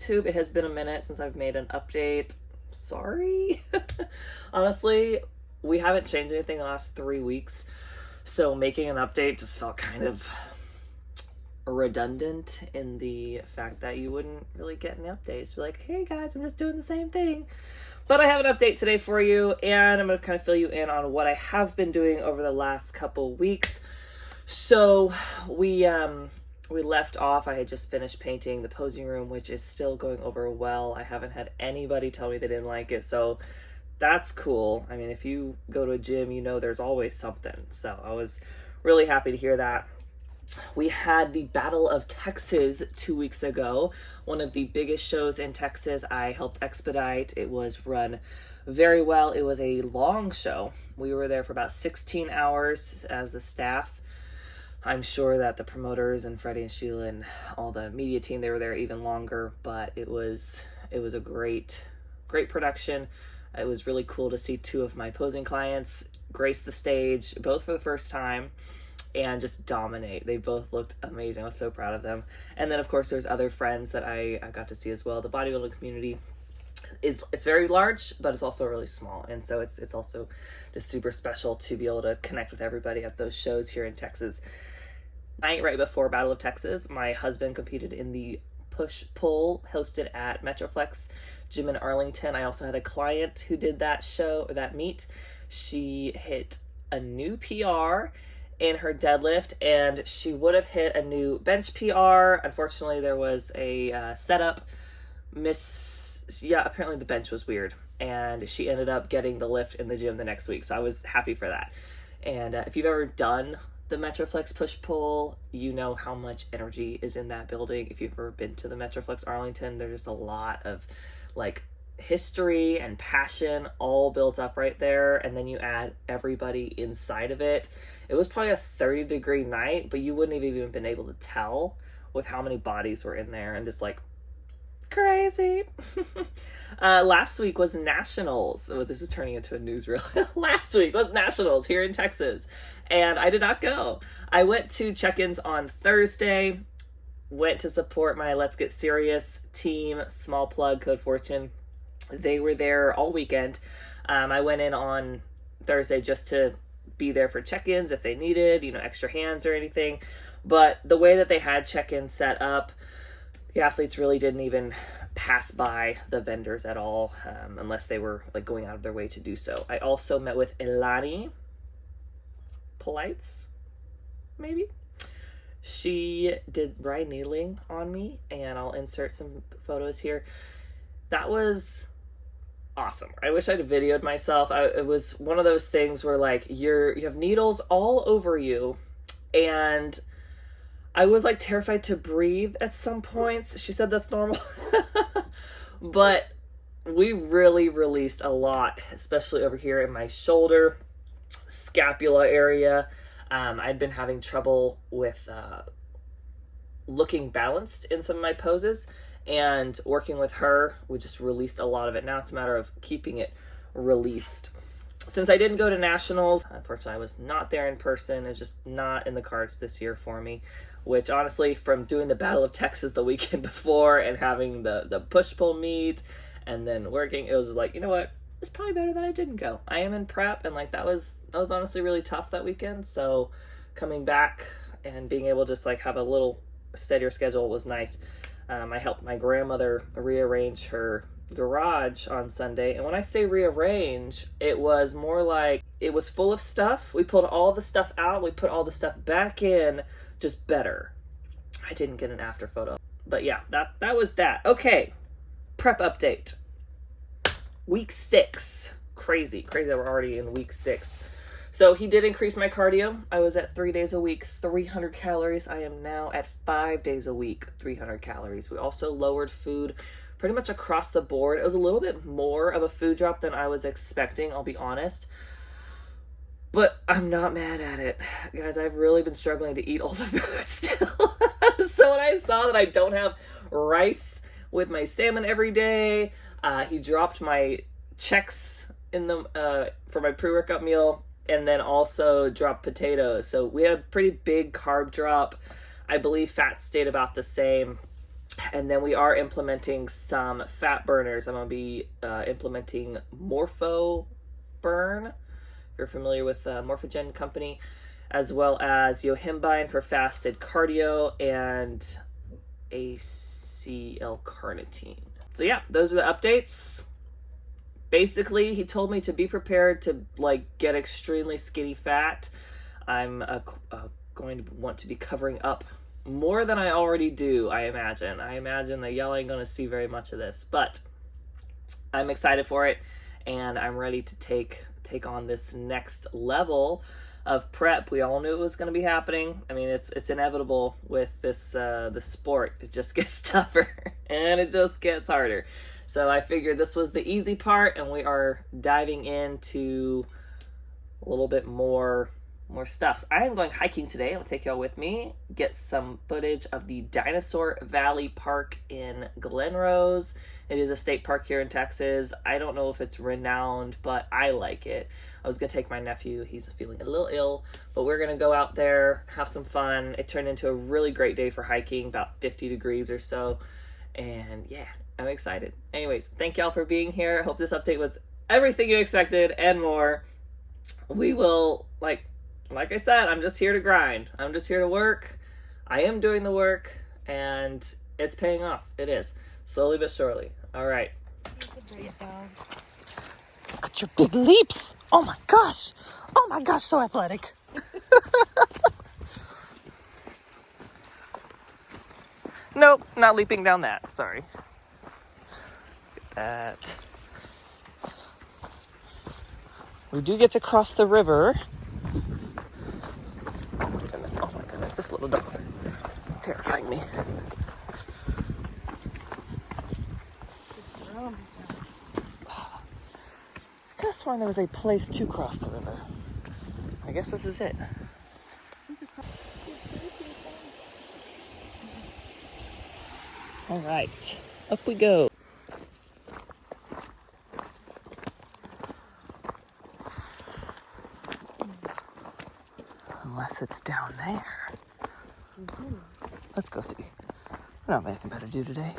YouTube. It has been a minute since I've made an update. Sorry. Honestly, we haven't changed anything the last 3 weeks, so making an update just felt kind of redundant in the fact that you wouldn't really get any updates. Be like, hey guys, I'm just doing the same thing. But I have an update today for you, and I'm going to kind of fill you in on what I have been doing over the last couple weeks. So we left off. I had just finished painting the posing room, which is still going over well. I haven't had anybody tell me they didn't like it, so that's cool. I mean, if you go to a gym, you know there's always something. So I was really happy to hear that. We had the Battle of Texas 2 weeks ago, one of the biggest shows in Texas. I helped expedite. It was run very well. It was a long show. We were there for about 16 hours as the staff. I'm sure that the promoters and Freddie and Sheila and all the media team, they were there even longer, but it was a great production. It was really cool to see two of my posing clients grace the stage, both for the first time, and just dominate. They both looked amazing. I was so proud of them. And then of course there's other friends that I got to see as well. The bodybuilding community it's very large, but it's also really small, and so it's also just super special to be able to connect with everybody at those shows here in Texas. Night right before Battle of Texas, my husband competed in the push-pull hosted at Metroflex Gym in Arlington. I also had a client who did that show, or that meet. She hit a new PR in her deadlift, and she would have hit a new bench PR. Unfortunately, there was a setup miss. Yeah, apparently the bench was weird, and she ended up getting the lift in the gym the next week, so I was happy for that. And if you've ever done the Metroflex push-pull, you know how much energy is in that building. If you've ever been to the Metroflex Arlington, there's just a lot of like history and passion all built up right there, and then you add everybody inside of it. It was probably a 30-degree night, but you wouldn't have even been able to tell with how many bodies were in there, and just like crazy. Last week was Nationals. Oh, this is turning into a newsreel. Last week was Nationals here in Texas, and I did not go. I went to check-ins on Thursday, went to support my Let's Get Serious team, small plug, Code Fortune. They were there all weekend. I went in on Thursday just to be there for check-ins if they needed, extra hands or anything. But the way that they had check-ins set up, the athletes really didn't even pass by the vendors at all, unless they were like going out of their way to do so. I also met with Elani Polites, maybe. She did dry needling on me, and I'll insert some photos here. That was awesome. I wish I'd videoed myself. It was one of those things where like you have needles all over you, and I was like terrified to breathe at some points. She said that's normal. But we really released a lot, especially over here in my shoulder, scapula area. I'd been having trouble with looking balanced in some of my poses, and working with her, we just released a lot of it. Now it's a matter of keeping it released. Since I didn't go to Nationals, unfortunately I was not there in person. It's just not in the cards this year for me, which honestly, from doing the Battle of Texas the weekend before and having the push-pull meet and then working, it was like, you know what? It's probably better that I didn't go. I am in prep, and like that was honestly really tough that weekend. So coming back and being able to just like have a little steadier schedule was nice. I helped my grandmother rearrange her garage on Sunday. And when I say rearrange, it was more like it was full of stuff. We pulled all the stuff out. We put all the stuff back in, just better. I didn't get an after photo. But yeah, that was that. Okay, prep update. Week 6. Crazy that we're already in week 6. So he did increase my cardio. I was at 3 days a week, 300 calories. I am now at 5 days a week, 300 calories. We also lowered food pretty much across the board. It was a little bit more of a food drop than I was expecting, I'll be honest. But I'm not mad at it. Guys, I've really been struggling to eat all the food still. So when I saw that I don't have rice with my salmon every day, he dropped my checks in the for my pre-workout meal, and then also dropped potatoes. So we had a pretty big carb drop. I believe fat stayed about the same. And then we are implementing some fat burners. I'm going to be implementing Morpho Burn. If you're familiar with Morphogen company, as well as Yohimbine for fasted cardio and ACL-carnitine. So yeah, those are the updates. Basically, he told me to be prepared to get extremely skinny fat. I'm going to want to be covering up more than I already do, I imagine. I imagine that y'all ain't going to see very much of this, but I'm excited for it, and I'm ready to take on this next level of prep. We all knew it was going to be happening. I mean, it's inevitable with this the sport. It just gets tougher and it just gets harder. So I figured this was the easy part, and we are diving into a little bit more stuff. So I am going hiking today. I'll take y'all with me, get some footage of the Dinosaur Valley Park in Glenrose. It is a state park here in Texas. I don't know if it's renowned, but I like it. I was going to take my nephew. He's feeling a little ill, but we're going to go out there, have some fun. It turned into a really great day for hiking, about 50 degrees or so. And yeah, I'm excited. Anyways, thank y'all for being here. I hope this update was everything you expected and more. We will, like I said, I'm just here to grind. I'm just here to work. I am doing the work, and it's paying off. It is. Slowly but surely. All right. Look at your big leaps. Oh my gosh. Oh my gosh, so athletic. Nope, not leaping down that. Sorry. Look at that. We do get to cross the river. Oh my goodness, this little dog is terrifying me. I could have sworn there was a place to cross the river. I guess this is it. All right, up we go. Unless it's down there. Let's go see. We don't have anything better to do today.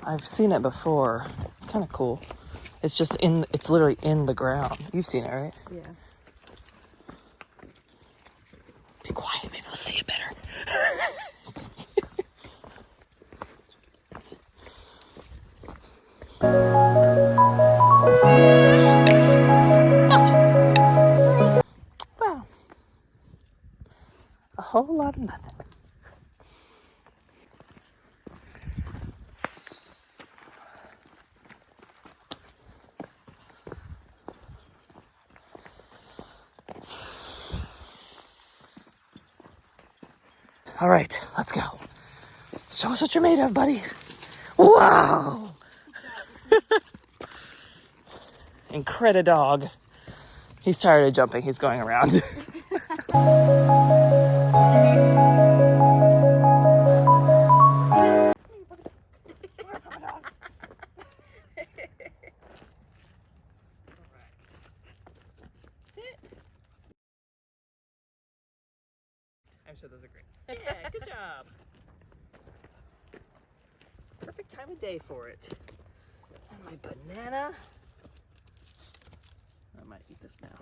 I've seen it before. It's kind of cool. It's just it's literally in the ground. You've seen it, right? Yeah. Be quiet, maybe we'll see it better. Well, a whole lot of nothing. All right, let's go. Show us what you're made of, buddy. Wow. Incredidog. He's tired of jumping. He's going around. I'm sure those are great. Yeah, good job. Perfect time of day for it. And my banana. I might eat this now.